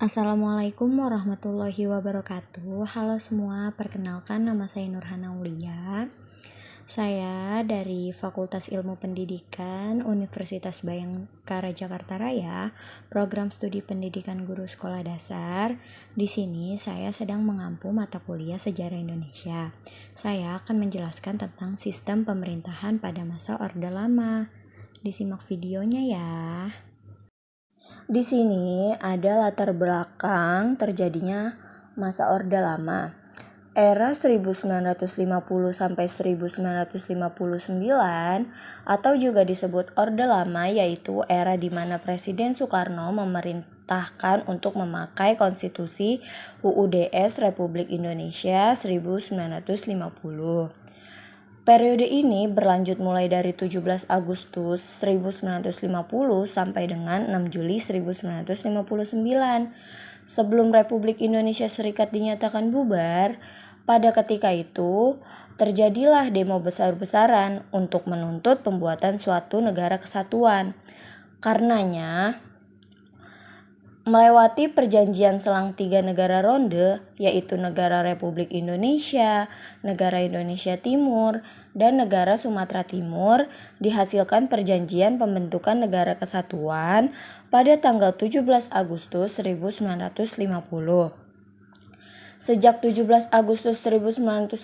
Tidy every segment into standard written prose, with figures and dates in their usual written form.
Assalamualaikum warahmatullahi wabarakatuh. Halo semua, perkenalkan nama saya Nurhana Aulia. Saya dari Fakultas Ilmu Pendidikan Universitas Bhayangkara Jakarta Raya, program studi pendidikan guru sekolah dasar. Di sini saya sedang mengampu mata kuliah Sejarah Indonesia. Saya akan menjelaskan tentang sistem pemerintahan pada masa Orde Lama. Disimak videonya ya. Di sini ada latar belakang terjadinya masa Orde Lama. Era 1950 sampai 1959 atau juga disebut Orde Lama, yaitu era di mana Presiden Soekarno memerintahkan untuk memakai Konstitusi UUDS Republik Indonesia 1950. Periode ini berlanjut mulai dari 17 Agustus 1950 sampai dengan 6 Juli 1959. Sebelum Republik Indonesia Serikat dinyatakan bubar, pada ketika itu terjadilah demo besar-besaran untuk menuntut pembuatan suatu negara kesatuan. Karenanya, melewati perjanjian selang 3 negara ronde, yaitu Negara Republik Indonesia, Negara Indonesia Timur, dan Negara Sumatera Timur, dihasilkan perjanjian pembentukan negara kesatuan pada tanggal 17 Agustus 1950. Sejak 17 Agustus 1950,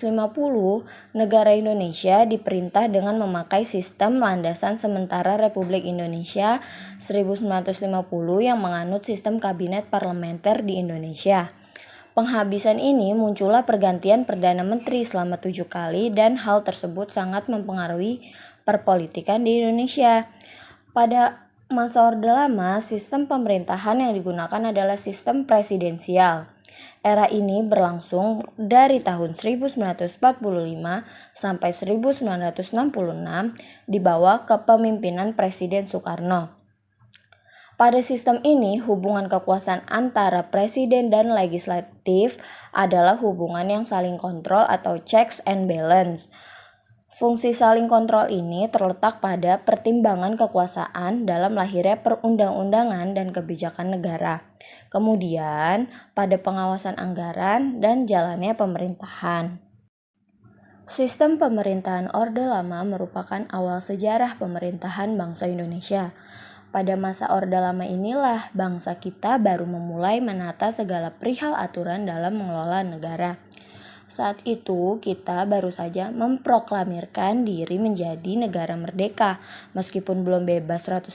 negara Indonesia diperintah dengan memakai sistem landasan sementara Republik Indonesia 1950 yang menganut sistem kabinet parlementer di Indonesia. Penghabisan ini muncullah pergantian Perdana Menteri selama 7 kali dan hal tersebut sangat mempengaruhi perpolitikan di Indonesia. Pada masa Orde Lama, sistem pemerintahan yang digunakan adalah sistem presidensial. Era ini berlangsung dari tahun 1945 sampai 1966 di bawah kepemimpinan Presiden Soekarno. Pada sistem ini, hubungan kekuasaan antara presiden dan legislatif adalah hubungan yang saling kontrol atau checks and balance. Fungsi saling kontrol ini terletak pada pertimbangan kekuasaan dalam lahirnya perundang-undangan dan kebijakan negara. Kemudian, pada pengawasan anggaran dan jalannya pemerintahan. Sistem pemerintahan Orde Lama merupakan awal sejarah pemerintahan bangsa Indonesia. Pada masa Orde Lama inilah bangsa kita baru memulai menata segala perihal aturan dalam mengelola negara. Saat itu kita baru saja memproklamirkan diri menjadi negara merdeka. Meskipun belum bebas 100%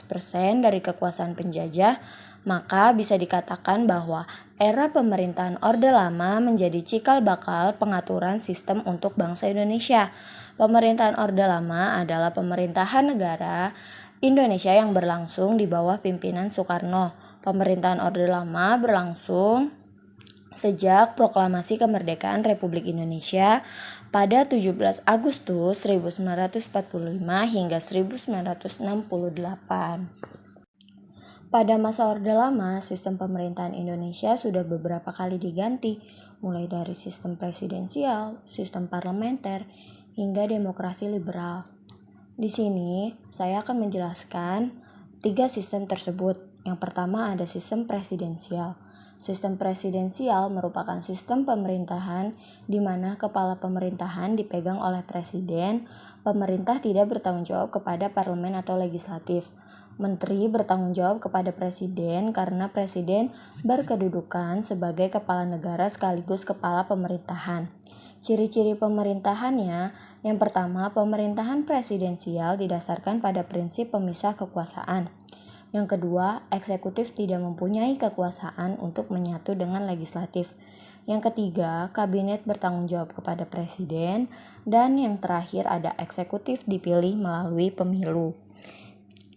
dari kekuasaan penjajah, maka bisa dikatakan bahwa era pemerintahan Orde Lama menjadi cikal bakal pengaturan sistem untuk bangsa Indonesia. Pemerintahan Orde Lama adalah pemerintahan negara Indonesia yang berlangsung di bawah pimpinan Soekarno. Pemerintahan Orde Lama berlangsung sejak proklamasi kemerdekaan Republik Indonesia pada 17 Agustus 1945 hingga 1968. Pada masa Orde Lama, sistem pemerintahan Indonesia sudah beberapa kali diganti, mulai dari sistem presidensial, sistem parlementer, hingga demokrasi liberal. Di sini, saya akan menjelaskan 3 sistem tersebut. Yang pertama ada sistem presidensial. Sistem presidensial merupakan sistem pemerintahan di mana kepala pemerintahan dipegang oleh presiden. Pemerintah tidak bertanggung jawab kepada parlemen atau legislatif. Menteri bertanggung jawab kepada presiden karena presiden berkedudukan sebagai kepala negara sekaligus kepala pemerintahan. Ciri-ciri pemerintahannya, yang pertama, pemerintahan presidensial didasarkan pada prinsip pemisah kekuasaan. Yang kedua, eksekutif tidak mempunyai kekuasaan untuk menyatu dengan legislatif. Yang ketiga, kabinet bertanggung jawab kepada presiden. Dan yang terakhir ada eksekutif dipilih melalui pemilu.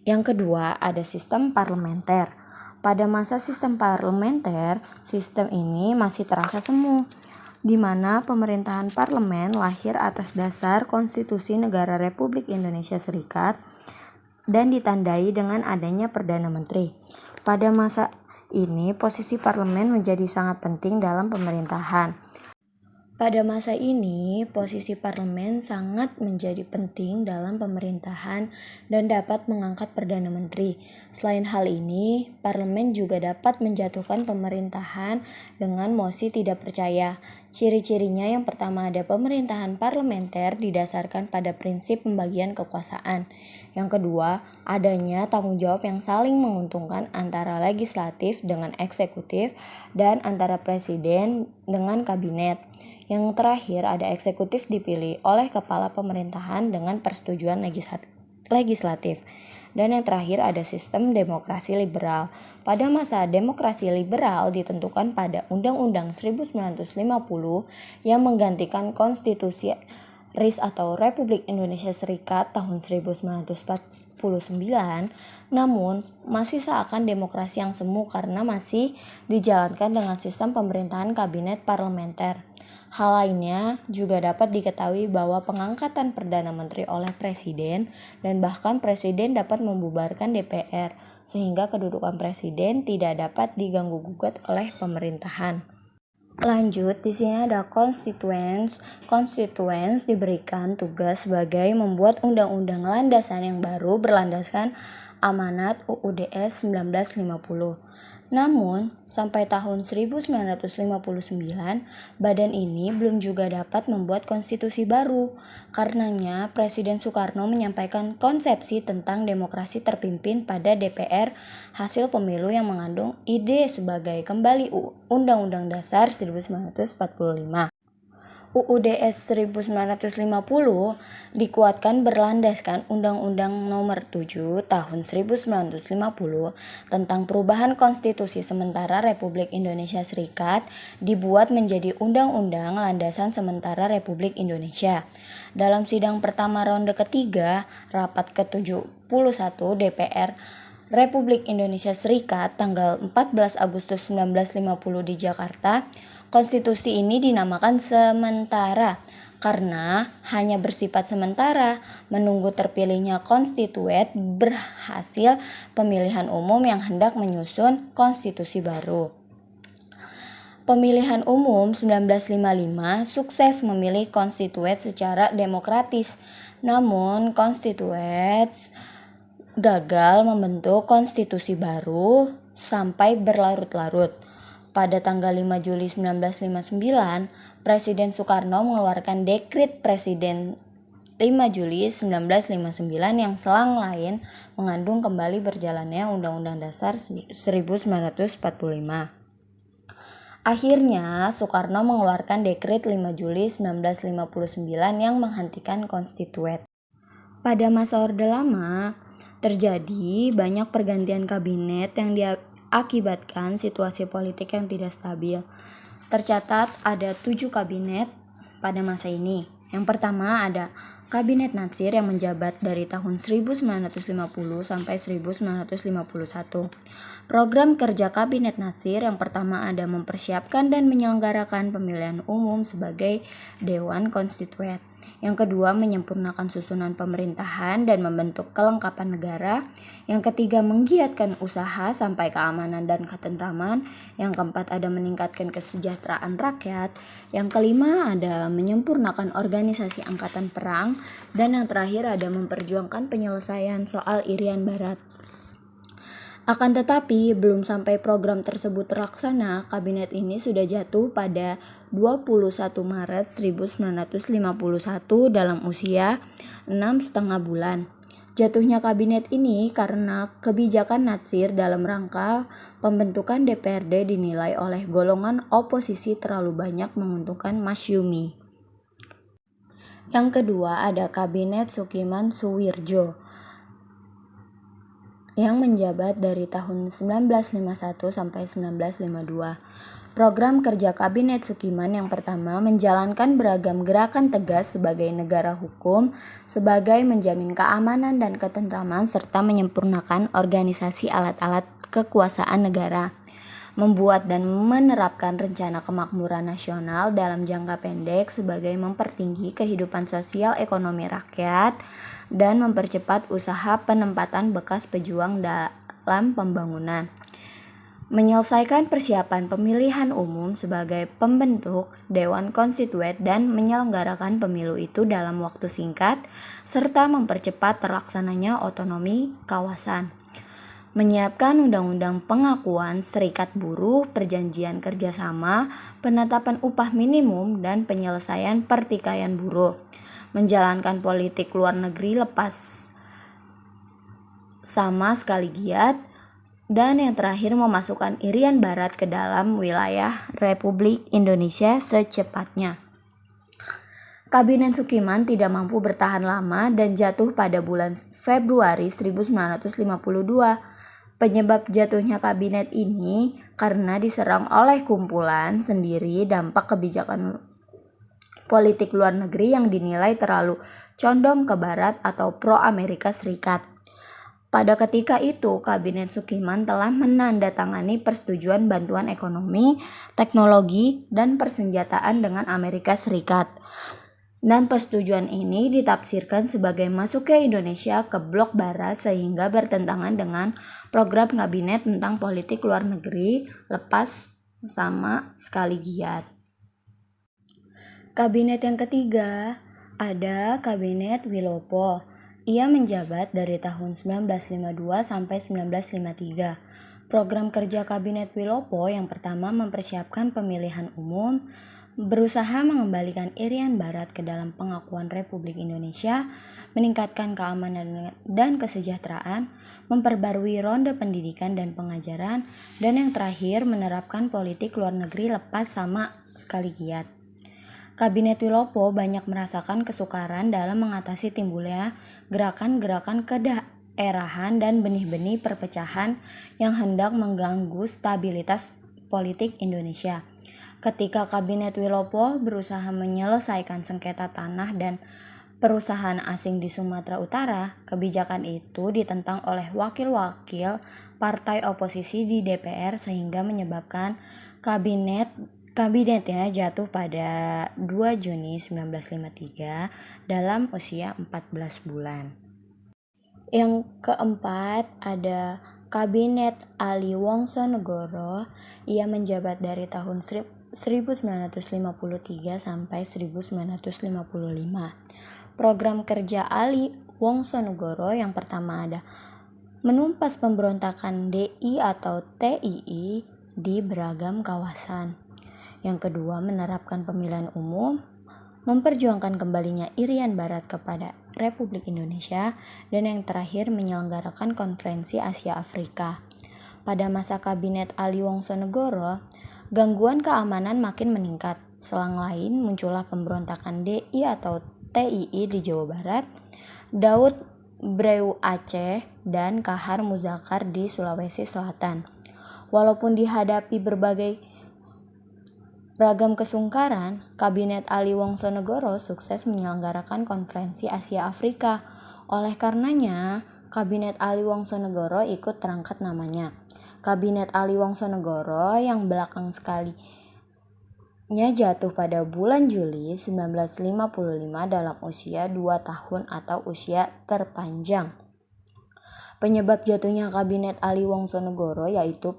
Yang kedua, ada sistem parlementer. Pada masa sistem parlementer, sistem ini masih terasa semu, di mana pemerintahan parlemen lahir atas dasar Konstitusi Negara Republik Indonesia Serikat dan ditandai dengan adanya Perdana Menteri. Pada masa ini, posisi parlemen menjadi sangat penting dalam pemerintahan. Pada masa ini, posisi parlemen sangat menjadi penting dalam pemerintahan dan dapat mengangkat Perdana Menteri. Selain hal ini, parlemen juga dapat menjatuhkan pemerintahan dengan mosi tidak percaya. Ciri-cirinya yang pertama ada pemerintahan parlementer didasarkan pada prinsip pembagian kekuasaan. Yang kedua, adanya tanggung jawab yang saling menguntungkan antara legislatif dengan eksekutif dan antara presiden dengan kabinet. Yang terakhir ada eksekutif dipilih oleh kepala pemerintahan dengan persetujuan legislatif. Dan yang terakhir ada sistem demokrasi liberal. Pada masa demokrasi liberal ditentukan pada Undang-Undang 1950 yang menggantikan Konstitusi RIS atau Republik Indonesia Serikat tahun 1949, namun masih seakan demokrasi yang semu karena masih dijalankan dengan sistem pemerintahan kabinet parlementer. Hal lainnya juga dapat diketahui bahwa pengangkatan Perdana Menteri oleh Presiden dan bahkan Presiden dapat membubarkan DPR, sehingga kedudukan Presiden tidak dapat diganggu-gugat oleh pemerintahan. Lanjut, di sini ada constituents. Constituents diberikan tugas sebagai membuat undang-undang landasan yang baru berlandaskan amanat UUD-S 1950. Namun, sampai tahun 1959, badan ini belum juga dapat membuat konstitusi baru. Karenanya, Presiden Soekarno menyampaikan konsepsi tentang demokrasi terpimpin pada DPR hasil pemilu yang mengandung ide sebagai kembali Undang-Undang Dasar 1945. UUD-S 1950 dikuatkan berlandaskan Undang-Undang Nomor 7 Tahun 1950 tentang perubahan konstitusi sementara Republik Indonesia Serikat dibuat menjadi Undang-Undang Landasan Sementara Republik Indonesia. Dalam sidang pertama ronde ketiga, rapat ke-71 DPR Republik Indonesia Serikat tanggal 14 Agustus 1950 di Jakarta, konstitusi ini dinamakan sementara karena hanya bersifat sementara menunggu terpilihnya konstituet berhasil pemilihan umum yang hendak menyusun konstitusi baru. Pemilihan umum 1955 sukses memilih konstituet secara demokratis, namun konstituet gagal membentuk konstitusi baru sampai berlarut-larut. Pada tanggal 5 Juli 1959, Presiden Soekarno mengeluarkan Dekrit Presiden 5 Juli 1959 yang selang lain mengandung kembali berjalannya Undang-Undang Dasar 1945. Akhirnya, Soekarno mengeluarkan Dekrit 5 Juli 1959 yang menghentikan konstituet. Pada masa Orde Lama, terjadi banyak pergantian kabinet yang akibatkan situasi politik yang tidak stabil. Tercatat ada 7 kabinet pada masa ini. Yang pertama ada Kabinet Natsir yang menjabat dari tahun 1950 sampai 1951. Program kerja Kabinet Natsir yang pertama ada mempersiapkan dan menyelenggarakan pemilihan umum sebagai Dewan Konstituet. Yang kedua, menyempurnakan susunan pemerintahan dan membentuk kelengkapan negara. Yang ketiga, menggiatkan usaha sampai keamanan dan ketentraman. Yang keempat, ada meningkatkan kesejahteraan rakyat. Yang kelima, ada menyempurnakan organisasi angkatan perang. Dan yang terakhir, ada memperjuangkan penyelesaian soal Irian Barat. Akan tetapi, belum sampai program tersebut terlaksana, kabinet ini sudah jatuh pada 21 Maret 1951 dalam usia 6,5 bulan. Jatuhnya kabinet ini karena kebijakan Natsir dalam rangka pembentukan DPRD dinilai oleh golongan oposisi terlalu banyak menguntungkan Masyumi. Yang kedua ada Kabinet Sukiman Suwirjo yang menjabat dari tahun 1951 sampai 1952. Program kerja Kabinet Sukiman yang pertama menjalankan beragam gerakan tegas sebagai negara hukum, sebagai menjamin keamanan dan ketentraman serta menyempurnakan organisasi alat-alat kekuasaan negara, membuat dan menerapkan rencana kemakmuran nasional dalam jangka pendek sebagai mempertinggi kehidupan sosial ekonomi rakyat dan mempercepat usaha penempatan bekas pejuang dalam pembangunan. menyelesaikan persiapan pemilihan umum sebagai pembentuk Dewan Konstituen dan menyelenggarakan pemilu itu dalam waktu singkat, serta mempercepat terlaksananya otonomi kawasan. Menyiapkan undang-undang pengakuan serikat buruh, perjanjian kerjasama, penetapan upah minimum, dan penyelesaian pertikaian buruh. Menjalankan politik luar negeri lepas sama sekali giat. Dan yang terakhir, memasukkan Irian Barat ke dalam wilayah Republik Indonesia secepatnya. Kabinet Sukiman tidak mampu bertahan lama dan jatuh pada bulan Februari 1952. Penyebab jatuhnya kabinet ini karena diserang oleh kumpulan sendiri dampak kebijakan politik luar negeri yang dinilai terlalu condong ke Barat atau pro-Amerika Serikat. Pada ketika itu, Kabinet Sukiman telah menandatangani persetujuan bantuan ekonomi, teknologi, dan persenjataan dengan Amerika Serikat. Dan persetujuan ini ditafsirkan sebagai masuknya Indonesia ke blok Barat sehingga bertentangan dengan program Kabinet tentang politik luar negeri lepas sama sekali giat. Kabinet yang ketiga ada Kabinet Wilopo. Ia menjabat dari tahun 1952 sampai 1953. Program kerja Kabinet Wilopo yang pertama mempersiapkan pemilihan umum, berusaha mengembalikan Irian Barat ke dalam pengakuan Republik Indonesia, meningkatkan keamanan dan kesejahteraan, memperbarui ronde pendidikan dan pengajaran, dan yang terakhir menerapkan politik luar negeri lepas sama sekali giat. Kabinet Wilopo banyak merasakan kesukaran dalam mengatasi timbulnya gerakan-gerakan kedaerahan dan benih-benih perpecahan yang hendak mengganggu stabilitas politik Indonesia. Ketika Kabinet Wilopo berusaha menyelesaikan sengketa tanah dan perusahaan asing di Sumatera Utara, kebijakan itu ditentang oleh wakil-wakil partai oposisi di DPR sehingga menyebabkan kabinetnya jatuh pada 2 Juni 1953 dalam usia 14 bulan. Yang keempat ada Kabinet Ali Wongsonegoro. Ia menjabat dari tahun 1953 sampai 1955. Program kerja Ali Wongsonegoro yang pertama ada menumpas pemberontakan DI atau TII di beragam kawasan. Yang kedua, menerapkan pemilihan umum, memperjuangkan kembalinya Irian Barat kepada Republik Indonesia, dan yang terakhir menyelenggarakan Konferensi Asia Afrika. Pada masa Kabinet Ali Wongsonegoro, gangguan keamanan makin meningkat. Selang lain muncullah pemberontakan DI atau TII di Jawa Barat, Daud Breu Aceh, dan Kahar Muzakar di Sulawesi Selatan. Walaupun dihadapi berbagai ragam kesungkaran, Kabinet Ali Wongsonegoro sukses menyelenggarakan Konferensi Asia Afrika. Oleh karenanya, Kabinet Ali Wongsonegoro ikut terangkat namanya. Kabinet Ali Wongsonegoro yang belakang sekalinya jatuh pada bulan Juli 1955 dalam usia 2 tahun atau usia terpanjang. Penyebab jatuhnya Kabinet Ali Wongsonegoro yaitu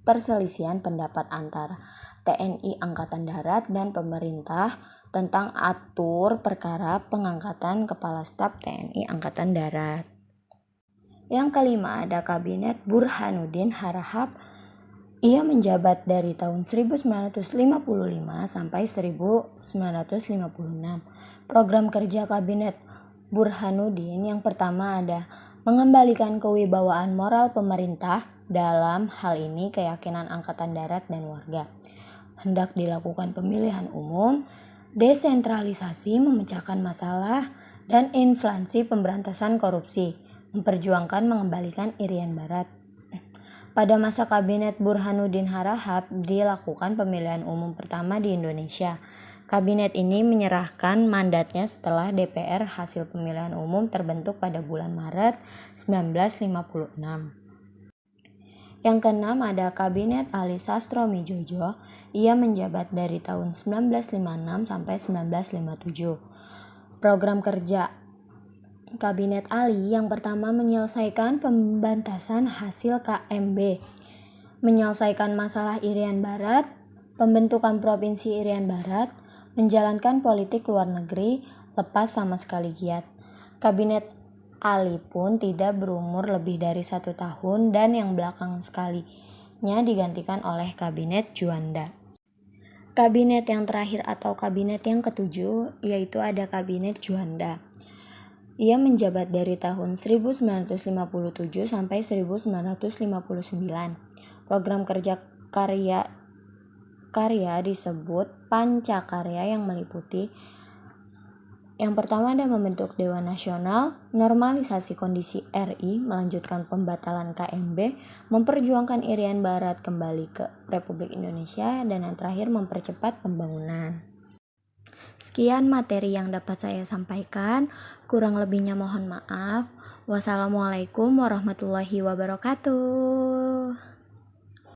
perselisihan pendapat antara TNI Angkatan Darat dan pemerintah tentang atur perkara pengangkatan Kepala Staf TNI Angkatan Darat. Yang kelima ada Kabinet Burhanuddin Harahap. Ia menjabat dari tahun 1955 sampai 1956. Program kerja Kabinet Burhanuddin yang pertama ada mengembalikan kewibawaan moral pemerintah, dalam hal ini keyakinan Angkatan Darat dan warga. Hendak dilakukan pemilihan umum, desentralisasi, memecahkan masalah, dan inflasi, pemberantasan korupsi, memperjuangkan mengembalikan Irian Barat. Pada masa Kabinet Burhanuddin Harahap dilakukan pemilihan umum pertama di Indonesia. Kabinet ini menyerahkan mandatnya setelah DPR hasil pemilihan umum terbentuk pada bulan Maret 1956. Yang keenam ada Kabinet Ali Sastro-Midjojo. Ia menjabat dari tahun 1956 sampai 1957. Program kerja Kabinet Ali yang pertama menyelesaikan pembantasan hasil KMB, menyelesaikan masalah Irian Barat, pembentukan Provinsi Irian Barat, menjalankan politik luar negeri, lepas sama sekali giat. Kabinet Ali pun tidak berumur lebih dari 1 tahun dan yang belakang sekalinya digantikan oleh Kabinet Juanda. Kabinet yang terakhir atau kabinet yang ketujuh yaitu ada Kabinet Juanda. Ia menjabat dari tahun 1957 sampai 1959. Program kerja karya disebut Pancakarya yang meliputi yang pertama ada membentuk Dewan Nasional, normalisasi kondisi RI, melanjutkan pembatalan KMB, memperjuangkan Irian Barat kembali ke Republik Indonesia, dan yang terakhir mempercepat pembangunan. Sekian materi yang dapat saya sampaikan, kurang lebihnya mohon maaf. Wassalamualaikum warahmatullahi wabarakatuh.